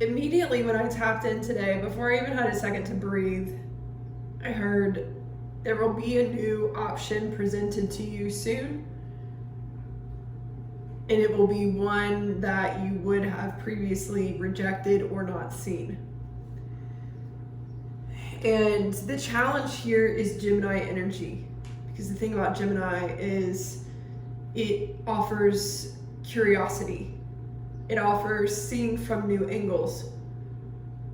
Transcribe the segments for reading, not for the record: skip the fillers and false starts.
Immediately when I tapped in today, before I even had a second to breathe, I heard there will be a new option presented to you soon, and it will be one that you would have previously rejected or not seen. And the challenge here is Gemini energy, because the thing about Gemini is it offers curiosity. It offers seeing from new angles.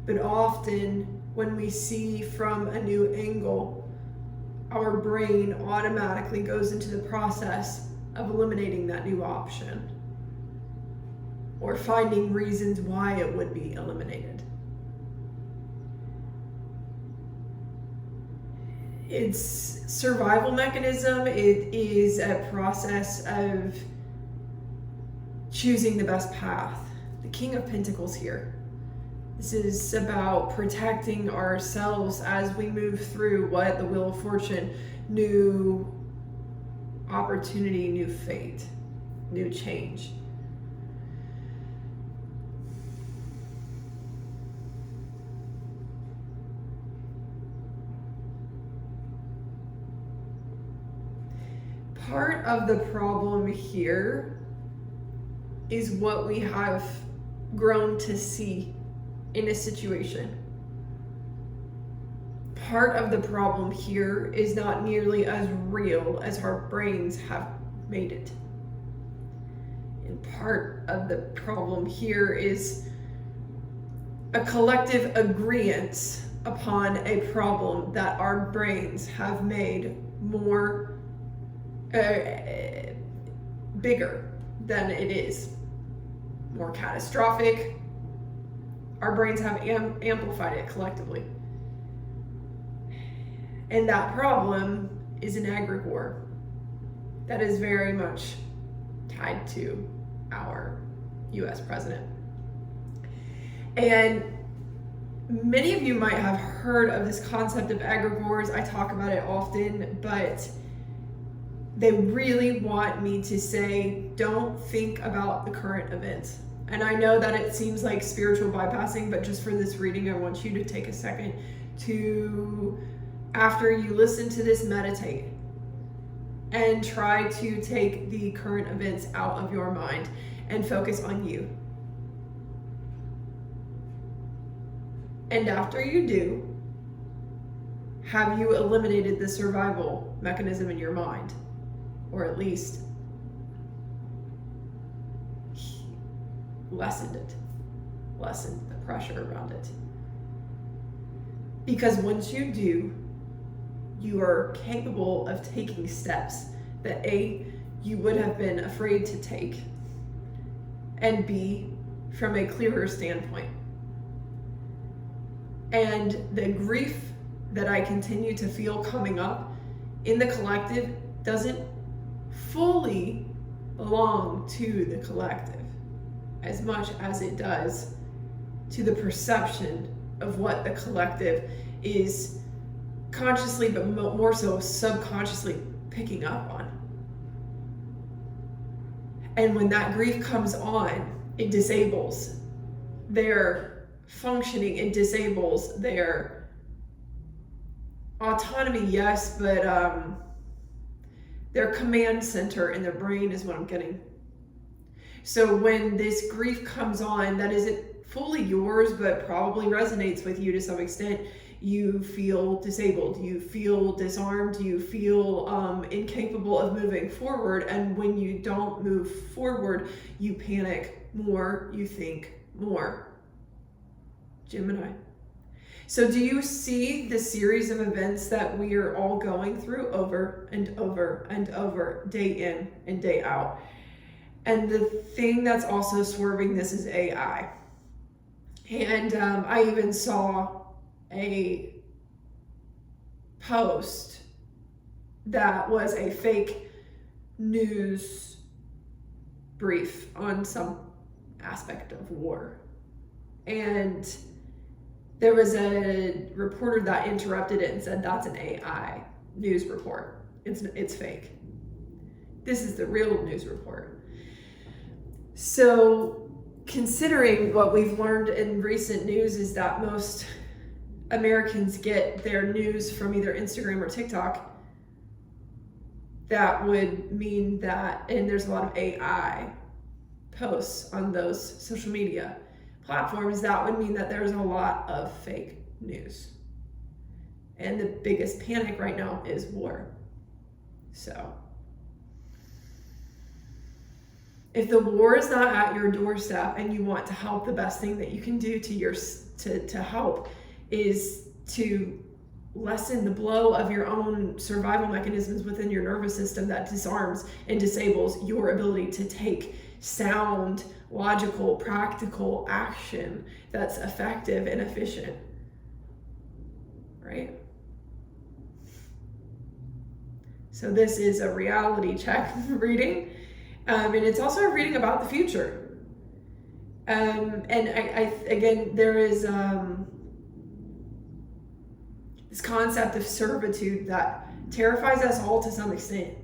But often when we see from a new angle, our brain automatically goes into the process of eliminating that new option or finding reasons why it would be eliminated. It's survival mechanism. It is a process of choosing the best path. The King of Pentacles here. This is about protecting ourselves as we move through what the Wheel of Fortune, new opportunity, new fate, new change. Part of the problem here is what we have grown to see in a situation. Part of the problem here is not nearly as real as our brains have made it. And part of the problem here is a collective agreement upon a problem that our brains have made more bigger than it is, more catastrophic. Our brains have amplified it collectively. And that problem is an egregore that is very much tied to our US president. And many of you might have heard of this concept of egregores. I talk about it often, but they really want me to say, don't think about the current events. And I know that it seems like spiritual bypassing, but just for this reading, I want you to take a second to, after you listen to this, meditate and try to take the current events out of your mind and focus on you. And after you do, have you eliminated the survival mechanism in your mind? Or at least lessened the pressure around it. Because once you do, you are capable of taking steps that A, you would have been afraid to take, and B, from a clearer standpoint. And the grief that I continue to feel coming up in the collective doesn't fully belong to the collective as much as it does to the perception of what the collective is consciously, but more so subconsciously picking up on. And when that grief comes on, it disables their functioning, it disables their autonomy, yes, but their command center in their brain is what I'm getting. So when this grief comes on, that isn't fully yours, but probably resonates with you to some extent, you feel disabled, you feel disarmed, you feel incapable of moving forward. And when you don't move forward, you panic more, you think more. Gemini. So do you see the series of events that we are all going through over and over and over, day in and day out? And the thing that's also swerving this is AI. And I even saw a post that was a fake news brief on some aspect of war. And there was a reporter that interrupted it and said, that's an AI news report. It's fake. This is the real news report. So considering what we've learned in recent news is that most Americans get their news from either Instagram or TikTok, that would mean that, and there's a lot of AI posts on those social media platforms, that would mean that there's a lot of fake news. And the biggest panic right now is war. So if the war is not at your doorstep and you want to help, the best thing that you can do to help is to lessen the blow of your own survival mechanisms within your nervous system that disarms and disables your ability to take sound, logical, practical action that's effective and efficient. Right? So this is a reality check reading. And it's also a reading about the future. And I again, there is this concept of servitude that terrifies us all to some extent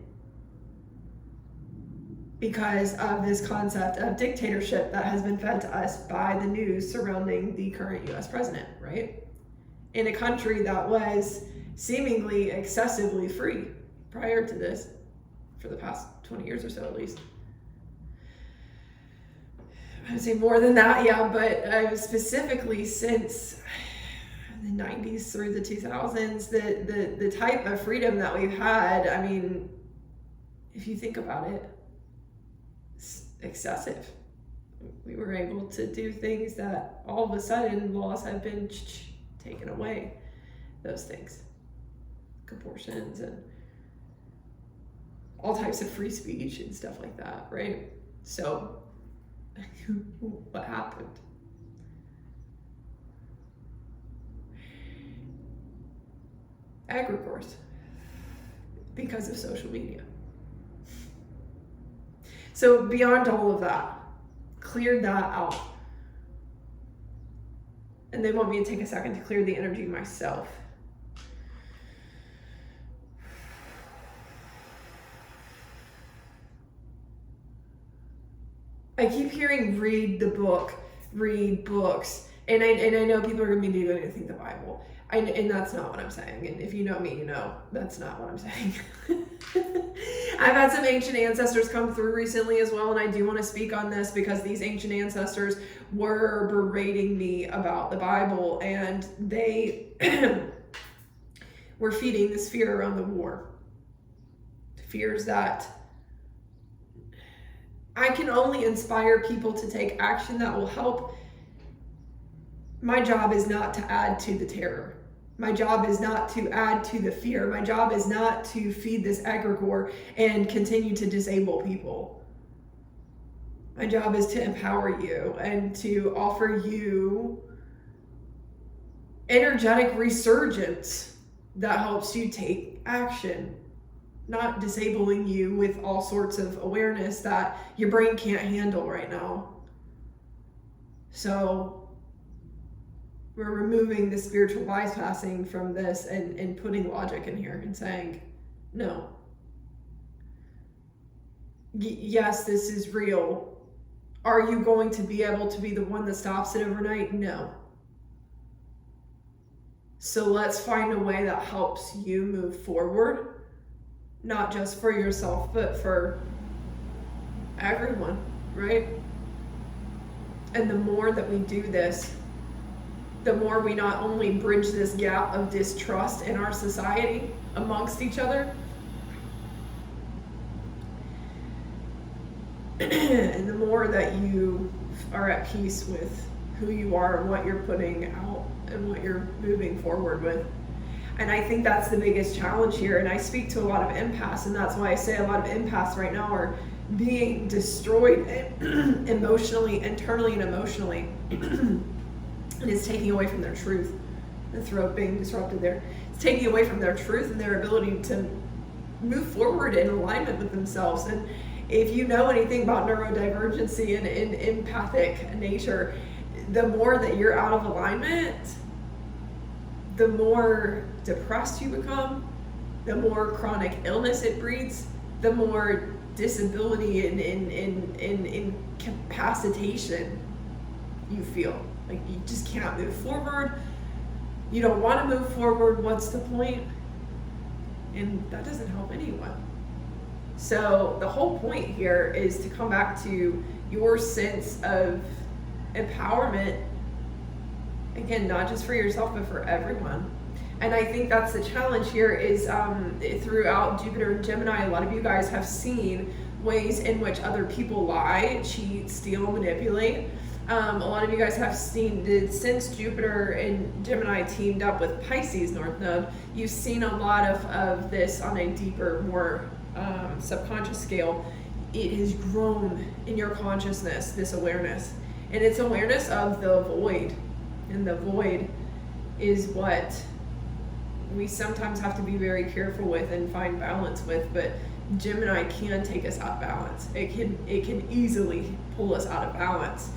because of this concept of dictatorship that has been fed to us by the news surrounding the current US president, right? In a country that was seemingly excessively free prior to this, for the past 20 years or so at least. I would say more than that, yeah, but specifically since the 90s through the 2000s, the type of freedom that we've had, I mean, if you think about it, it's excessive. We were able to do things that all of a sudden laws have been taken away. Those things, abortions and all types of free speech and stuff like that, right? So what happened? Egregores, because of social media. So beyond all of that, cleared that out. And they want me to take a second to clear the energy myself. I keep hearing read the book, read books, and I know people are going to be going to think the Bible, and that's not what I'm saying. And if you know me, you know that's not what I'm saying. I've had some ancient ancestors come through recently as well, and I do want to speak on this because these ancient ancestors were berating me about the Bible, and they were feeding this fear around the war. Fears that I can only inspire people to take action that will help. My job is not to add to the terror. My job is not to add to the fear. My job is not to feed this egregore and continue to disable people. My job is to empower you and to offer you energetic resurgence that helps you take action. Not disabling you with all sorts of awareness that your brain can't handle right now. So we're removing the spiritual bypassing from this and putting logic in here and saying, no. Yes, this is real. Are you going to be able to be the one that stops it overnight? No. So let's find a way that helps you move forward. Not just for yourself, but for everyone, right? And the more that we do this, the more we not only bridge this gap of distrust in our society amongst each other, and the more that you are at peace with who you are and what you're putting out and what you're moving forward with. And I think that's the biggest challenge here. And I speak to a lot of empaths, and that's why I say a lot of empaths right now are being destroyed emotionally, internally and emotionally. And it's taking away from their truth. The throat being disrupted there. It's taking away from their truth and their ability to move forward in alignment with themselves. And if you know anything about neurodivergency and empathic nature, the more that you're out of alignment, the more depressed you become, the more chronic illness it breeds, the more disability and incapacitation you feel. Like you just can't move forward. You don't want to move forward. What's the point? And that doesn't help anyone. So the whole point here is to come back to your sense of empowerment, again, not just for yourself, but for everyone. And I think that's the challenge here is throughout Jupiter and Gemini, a lot of you guys have seen ways in which other people lie, cheat, steal, manipulate. A lot of you guys have seen that since Jupiter and Gemini teamed up with Pisces North Node, you've seen a lot of this on a deeper, more subconscious scale. It has grown in your consciousness, this awareness. And it's awareness of the void. And the void is what we sometimes have to be very careful with and find balance with, but Gemini can take us out of balance. It can easily pull us out of balance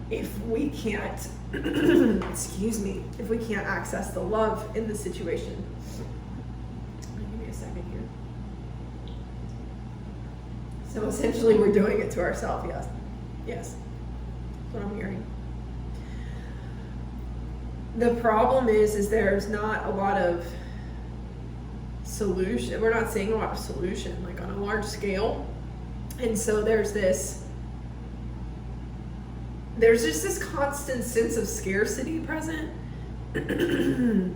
if we can't excuse me, if we can't access the love in the situation. Give me a second here. So essentially we're doing it to ourselves, yes, that's what I'm hearing. The problem is there's not a lot of solution. We're not seeing a lot of solution, like on a large scale. And so there's just this constant sense of scarcity present. And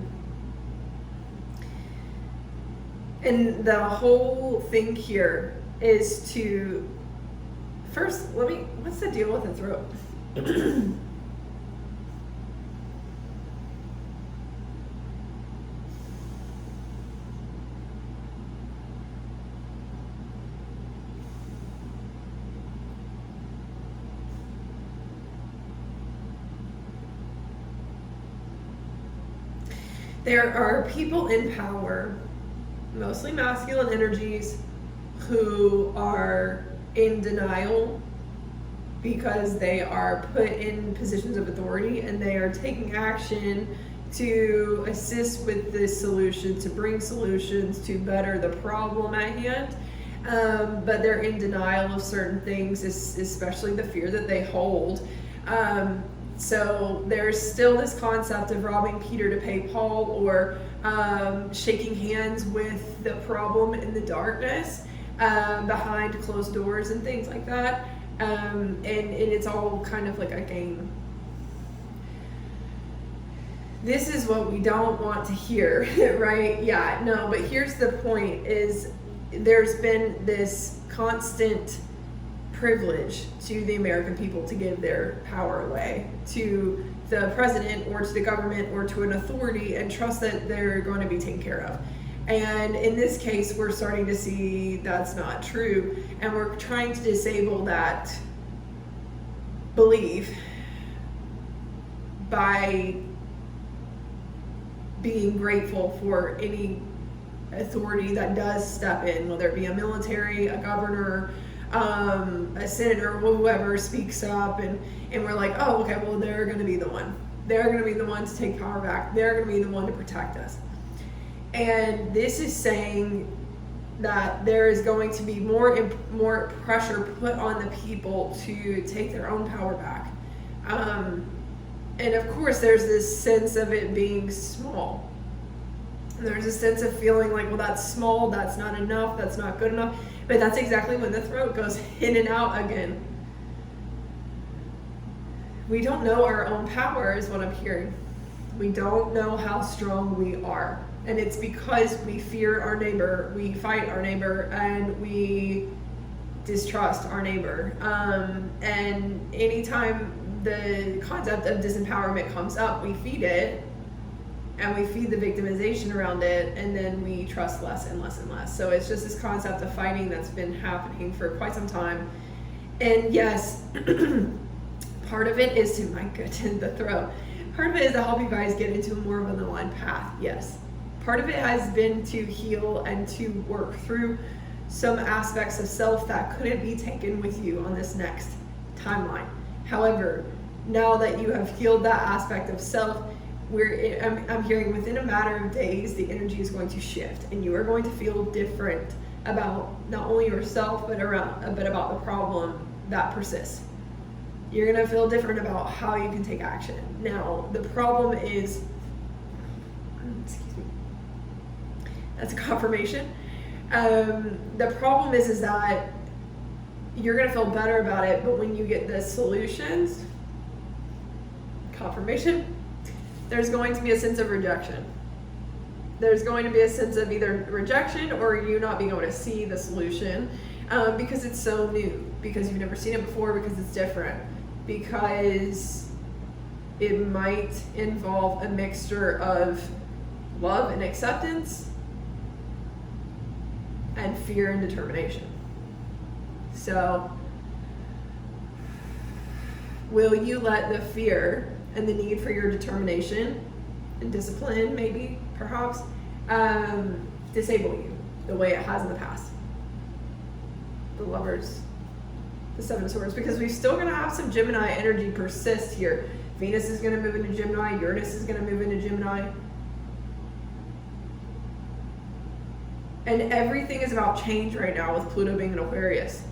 the whole thing here is to, first, what's the deal with the throat? There are people in power, mostly masculine energies, who are in denial because they are put in positions of authority and they are taking action to assist with this solution, to bring solutions to better the problem at hand. But they're in denial of certain things, especially the fear that they hold. So there's still this concept of robbing Peter to pay Paul, or shaking hands with the problem in the darkness, behind closed doors and things like that. And it's all kind of like a game. This is what we don't want to hear, right? Yeah, no, but here's the point is there's been this constant privilege to the American people to give their power away to the president or to the government or to an authority and trust that they're going to be taken care of. And in this case, we're starting to see that's not true, and we're trying to disable that belief by being grateful for any authority that does step in, whether it be a military, a governor, a senator, whoever speaks up, and we're like, oh, okay, well, they're going to be the one. They're going to be the one to take power back. They're going to be the one to protect us. And this is saying that there is going to be more pressure put on the people to take their own power back. And of course, there's this sense of it being small. And there's a sense of feeling like, well, that's small, that's not enough, that's not good enough. But that's exactly when the throat goes in and out again. We don't know our own power is what I'm hearing. We don't know how strong we are. And it's because we fear our neighbor, we fight our neighbor, and we distrust our neighbor. And anytime the concept of disempowerment comes up, we feed it, and we feed the victimization around it, and then we trust less and less and less. So it's just this concept of fighting that's been happening for quite some time. And yes, part of it is to, my goodness, the throat. Part of it is to help you guys get into more of an aligned path, yes. Part of it has been to heal and to work through some aspects of self that couldn't be taken with you on this next timeline. However, now that you have healed that aspect of self, I'm hearing within a matter of days, the energy is going to shift, and you are going to feel different about not only yourself, but about the problem that persists. You're going to feel different about how you can take action. Now, the problem is, excuse me, that's a confirmation. The problem is that you're going to feel better about it, but when you get the solutions, confirmation, there's going to be a sense of rejection. There's going to be a sense of either rejection or you not being able to see the solution because it's so new, because you've never seen it before, because it's different, because it might involve a mixture of love and acceptance and fear and determination. So, will you let the fear and the need for your determination and discipline, maybe, perhaps, disable you the way it has in the past? The Lovers, the Seven of Swords, because we're still going to have some Gemini energy persist here. Venus is going to move into Gemini, Uranus is going to move into Gemini. And everything is about change right now with Pluto being in Aquarius.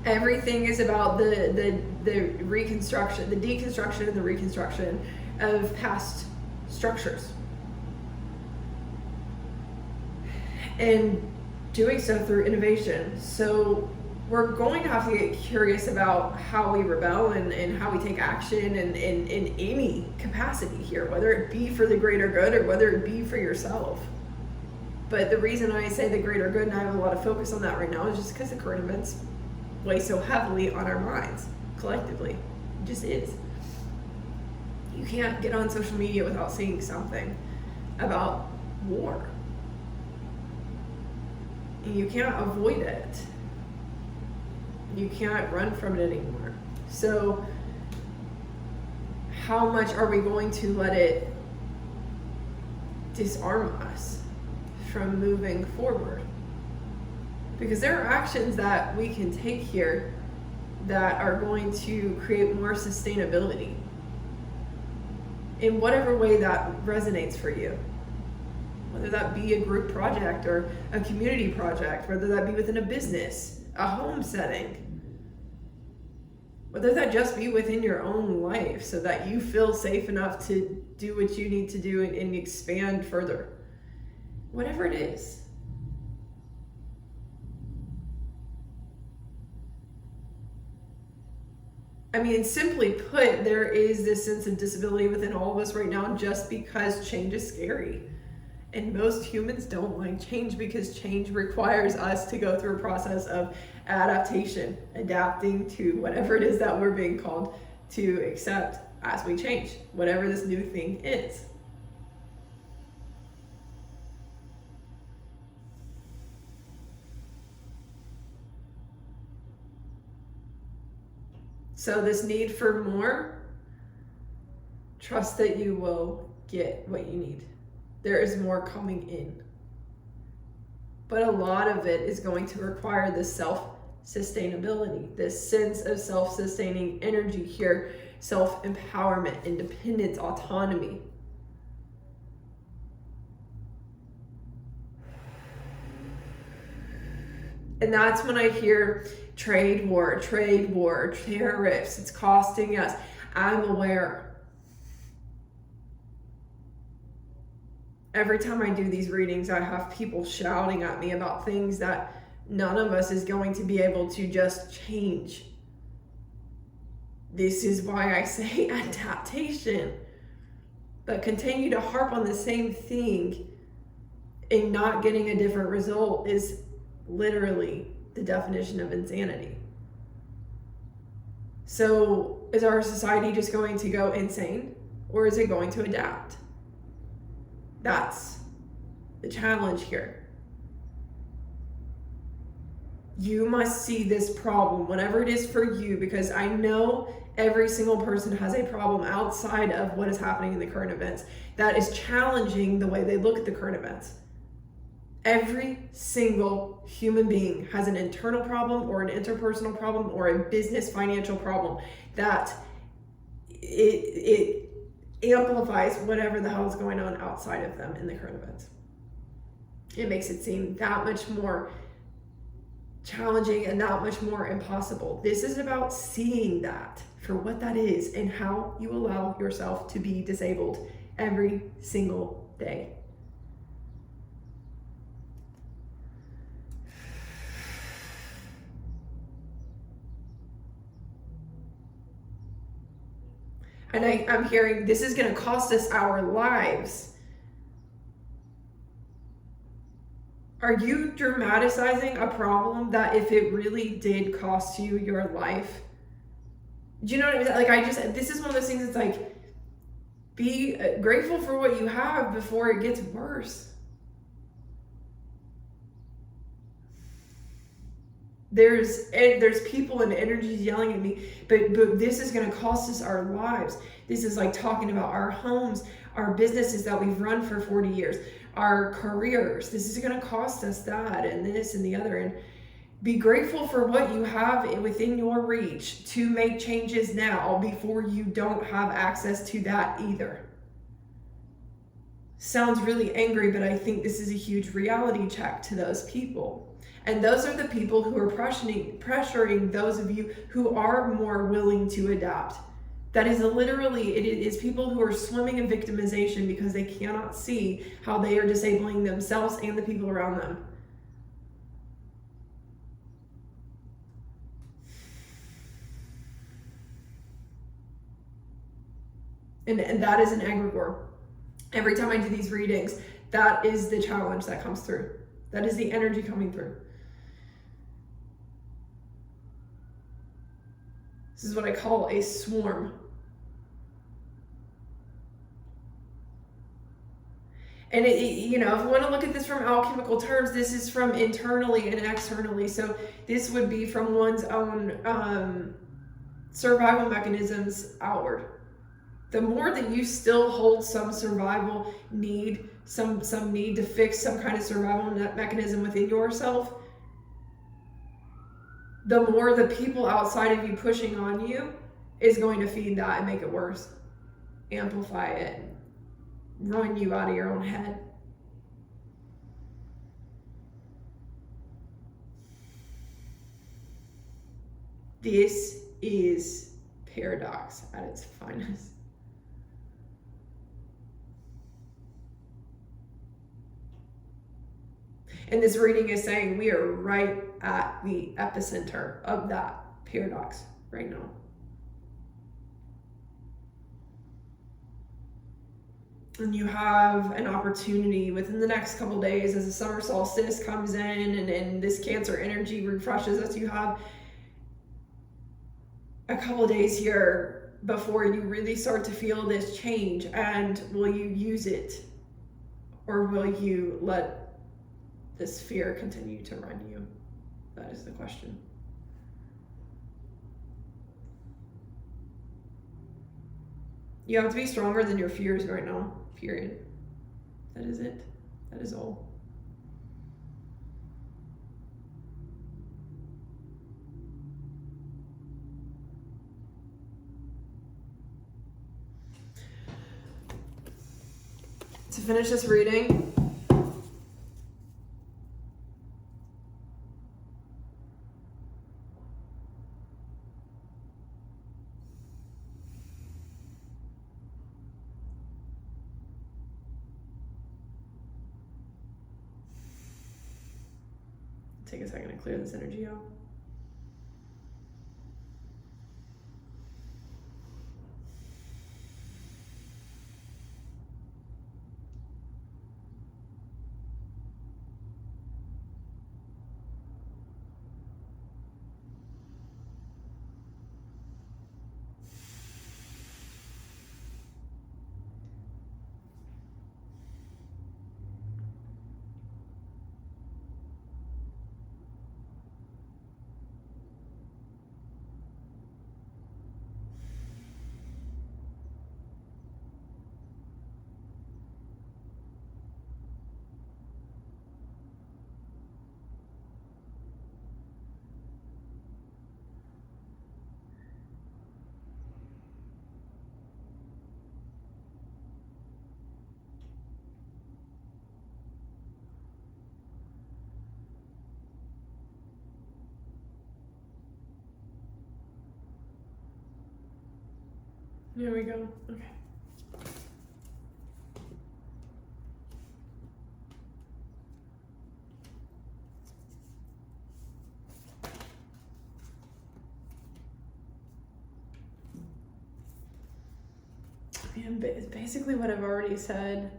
Everything is about the reconstruction, the deconstruction and the reconstruction of past structures. And doing so through innovation. So we're going to have to get curious about how we rebel and how we take action in any capacity here, whether it be for the greater good or whether it be for yourself. But the reason I say the greater good, and I have a lot of focus on that right now, is just because the current events weigh so heavily on our minds collectively. It just is. You can't get on social media without seeing something about war. And you can't avoid it. You can't run from it anymore. So how much are we going to let it disarm us from moving forward? Because there are actions that we can take here that are going to create more sustainability in whatever way that resonates for you. Whether that be a group project or a community project, whether that be within a business, a home setting, whether that just be within your own life so that you feel safe enough to do what you need to do and expand further. Whatever it is. I mean, simply put, there is this sense of disability within all of us right now just because change is scary. And most humans don't like change because change requires us to go through a process of adaptation, adapting to whatever it is that we're being called to accept as we change, whatever this new thing is. So this need for more, trust that you will get what you need. There is more coming in. But a lot of it is going to require this self-sustainability, this sense of self-sustaining energy here, self-empowerment, independence, autonomy. And that's when I hear trade war, tariffs, it's costing us. I'm aware. Every time I do these readings, I have people shouting at me about things that none of us is going to be able to just change. This is why I say adaptation. But continue to harp on the same thing and not getting a different result is literally the definition of insanity. So is our society just going to go insane, or is it going to adapt? That's the challenge here. You must see this problem, whatever it is for you, because I know every single person has a problem outside of what is happening in the current events that is challenging the way they look at the current events. Every single human being has an internal problem or an interpersonal problem or a business financial problem that it amplifies whatever the hell is going on outside of them in the current events. It makes it seem that much more challenging and that much more impossible. This is about seeing that for what that is and how you allow yourself to be disabled every single day. And I'm hearing this is going to cost us our lives. Are you dramatizing a problem that if it really did cost you your life? Do you know what I mean? Like, this is one of those things that's like, be grateful for what you have before it gets worse. There's people and energies yelling at me, but this is going to cost us our lives. This is like talking about our homes, our businesses that we've run for 40 years, our careers. This is going to cost us that and this and the other. And be grateful for what you have within your reach to make changes now before you don't have access to that either. Sounds really angry, but I think this is a huge reality check to those people. And those are the people who are pressuring those of you who are more willing to adapt. That is literally, it is people who are swimming in victimization because they cannot see how they are disabling themselves and the people around them. And that is an egregore. Every time I do these readings, that is the challenge that comes through. That is the energy coming through. This is what I call a swarm. And if you want to look at this from alchemical terms, this is from internally and externally. So this would be from one's own survival mechanisms outward. The more that you still hold some survival need, some need to fix some kind of survival mechanism within yourself, the more the people outside of you pushing on you is going to feed that and make it worse, amplify it, run you out of your own head. This is paradox at its finest. And this reading is saying we are right at the epicenter of that paradox right now. And you have an opportunity within the next couple of days as the summer solstice comes in and this Cancer energy refreshes us. You have a couple of days here before you really start to feel this change. And will you use it? Or will you let this fear continue to run you? That is the question. You have to be stronger than your fears right now, period. That is it. That is all. To finish this reading, take a second to clear this energy out. Here we go. Okay. And basically what I've already said.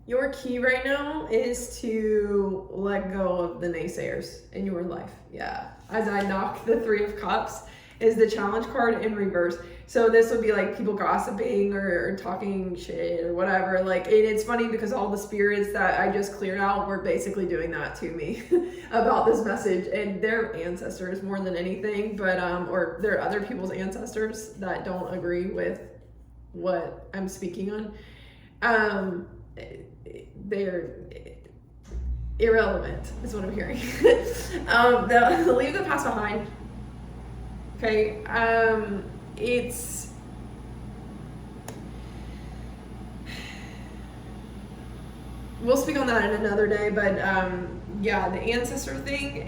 Your key right now is to let go of the naysayers in your life. Yeah. As I knock the 3 of Cups is the challenge card in reverse. So this would be like people gossiping or talking shit or whatever. Like, it's funny because all the spirits that I just cleared out were basically doing that to me about this message, and their ancestors more than anything, but or they're other people's ancestors that don't agree with what I'm speaking on. They're irrelevant is what I'm hearing. They'll leave the past behind. Okay. We'll speak on that in another day, but yeah, the ancestor thing,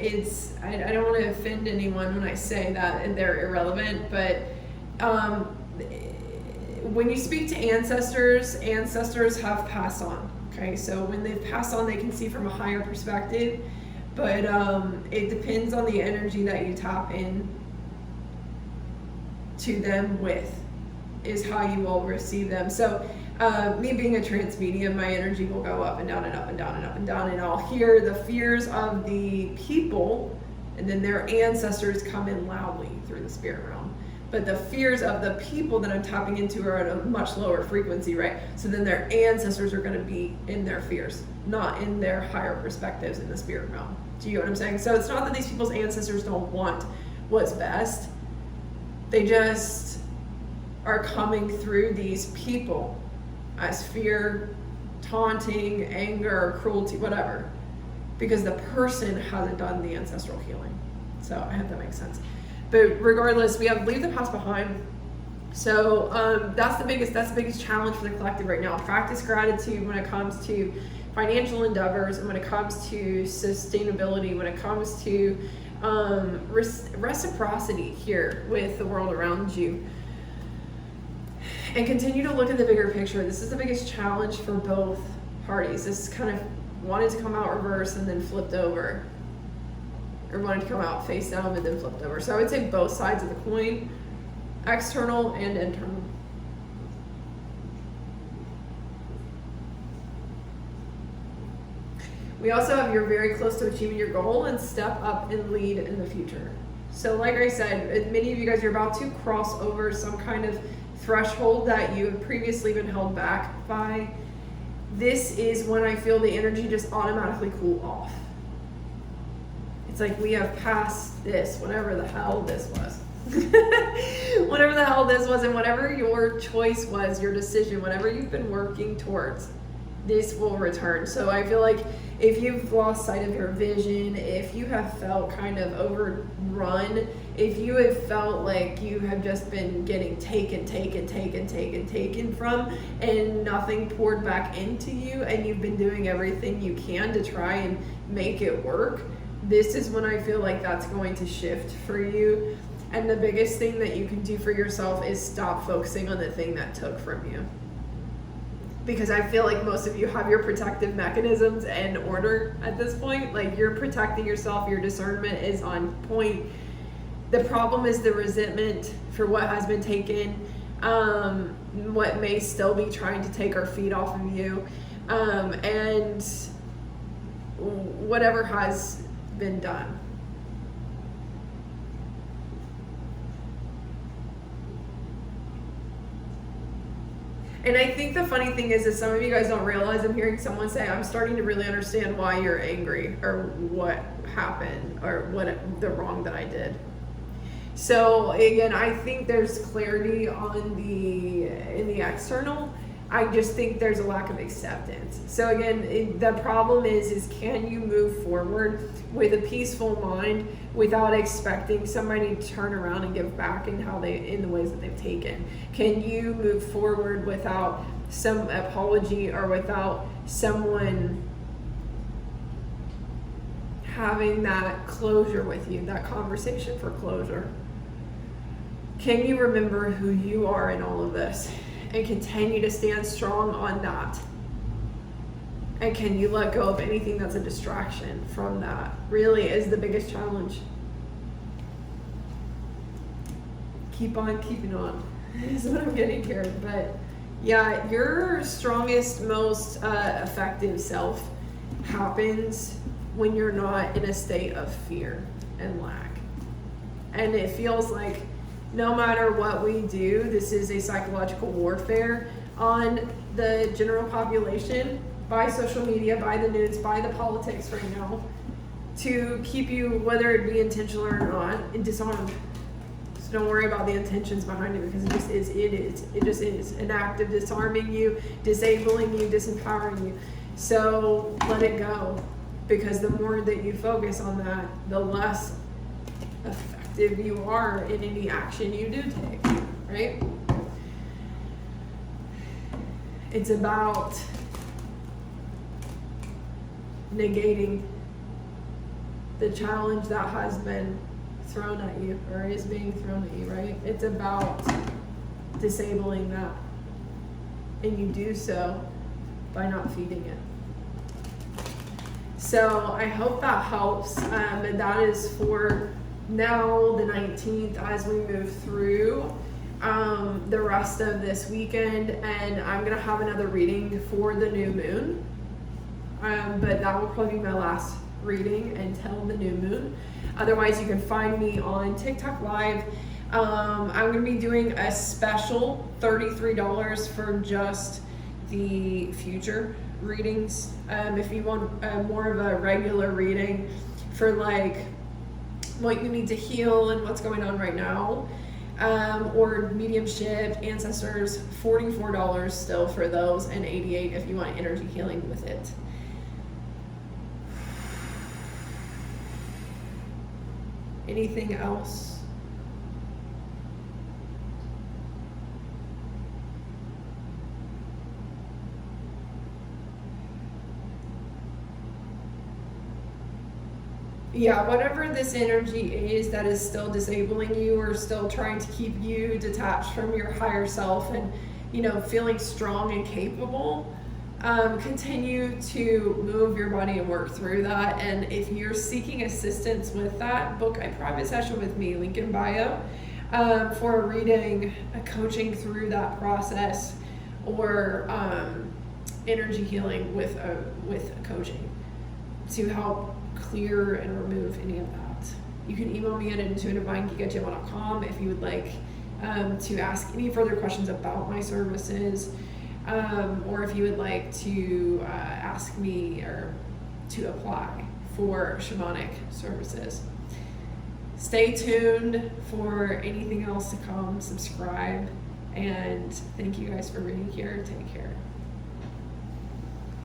I don't want to offend anyone when I say that and they're irrelevant, but when you speak to ancestors have passed on. Okay, so when they've passed on, they can see from a higher perspective, but it depends on the energy that you tap in to them with, is how you will receive them. So me being a trance medium, my energy will go up and down and up and down and up and down, and I'll hear the fears of the people, and then their ancestors come in loudly through the spirit realm. But the fears of the people that I'm tapping into are at a much lower frequency, right? So then their ancestors are going to be in their fears, not in their higher perspectives in the spirit realm. Do you get what I'm saying? So it's not that these people's ancestors don't want what's best. They just are coming through these people as fear, taunting, anger, cruelty, whatever, because the person hasn't done the ancestral healing. So I hope that makes sense. But regardless, we have leave the past behind. So that's the biggest challenge for the collective right now. Practice gratitude when it comes to financial endeavors, and when it comes to sustainability, when it comes to reciprocity here with the world around you. And continue to look at the bigger picture. This is the biggest challenge for both parties. This kind of wanted to come out reverse and then flipped over. Or wanted to come out face down and then flipped over. So I would say both sides of the coin, external and internal. We also have you're very close to achieving your goal and step up and lead in the future. So like I said, many of you guys are about to cross over some kind of threshold that you have previously been held back by. This is when I feel the energy just automatically cool off. It's like we have passed this, whatever the hell this was. Whatever the hell this was, and whatever your choice was, your decision, whatever you've been working towards, this will return. So I feel like if you've lost sight of your vision, if you have felt kind of overrun, if you have felt like you have just been getting taken from, and nothing poured back into you, and you've been doing everything you can to try and make it work, this is when I feel like that's going to shift for you. And the biggest thing that you can do for yourself is stop focusing on the thing that took from you. Because I feel like most of you have your protective mechanisms in order at this point. Like, you're protecting yourself, your discernment is on point. The problem is the resentment for what has been taken, what may still be trying to take our feet off of you, and whatever has been done. And I think the funny thing is that some of you guys don't realize, I'm hearing someone say, I'm starting to really understand why you're angry, or what happened, or what the wrong that I did. So again, I think there's clarity in the external. I just think there's a lack of acceptance. So again, the problem is can you move forward with a peaceful mind without expecting somebody to turn around and give back in the ways that they've taken? Can you move forward without some apology, or without someone having that closure with you, that conversation for closure? Can you remember who you are in all of this and continue to stand strong on that? And can you let go of anything that's a distraction from that? Really is the biggest challenge. Keep on keeping on is what I'm getting here. But yeah, your strongest, most effective self happens when you're not in a state of fear and lack. And it feels like no matter what we do, this is a psychological warfare on the general population, by social media, by the news, by the politics right now, to keep you, whether it be intentional or not, disarmed. So don't worry about the intentions behind it, because it just is an act of disarming you, disabling you, disempowering you. So let it go, because the more that you focus on that, the less effective you are in any action you do take, right? It's about negating the challenge that has been thrown at you or is being thrown at you, right? It's about disabling that. And you do so by not feeding it. So I hope that helps. And that is for now, the 19th, as we move through the rest of this weekend. And I'm going to have another reading for the new moon. But that will probably be my last reading until the new moon. Otherwise, you can find me on TikTok Live. I'm going to be doing a special $33 for just the future readings. If you want more of a regular reading for like what you need to heal and what's going on right now, or mediumship, ancestors, $44 still for those, and $88 if you want energy healing with it. Anything else? Yeah, whatever this energy is that is still disabling you or still trying to keep you detached from your higher self and, feeling strong and capable, continue to move your body and work through that. And if you're seeking assistance with that, book a private session with me, link in bio, for a reading, a coaching through that process, or energy healing with coaching to help clear and remove any of that. You can email me at intuitivevinegeek@gmail.com if you would like to ask any further questions about my services. Or if you would like to ask me or to apply for shamanic services. Stay tuned for anything else to come. Subscribe. And thank you guys for being here. Take care.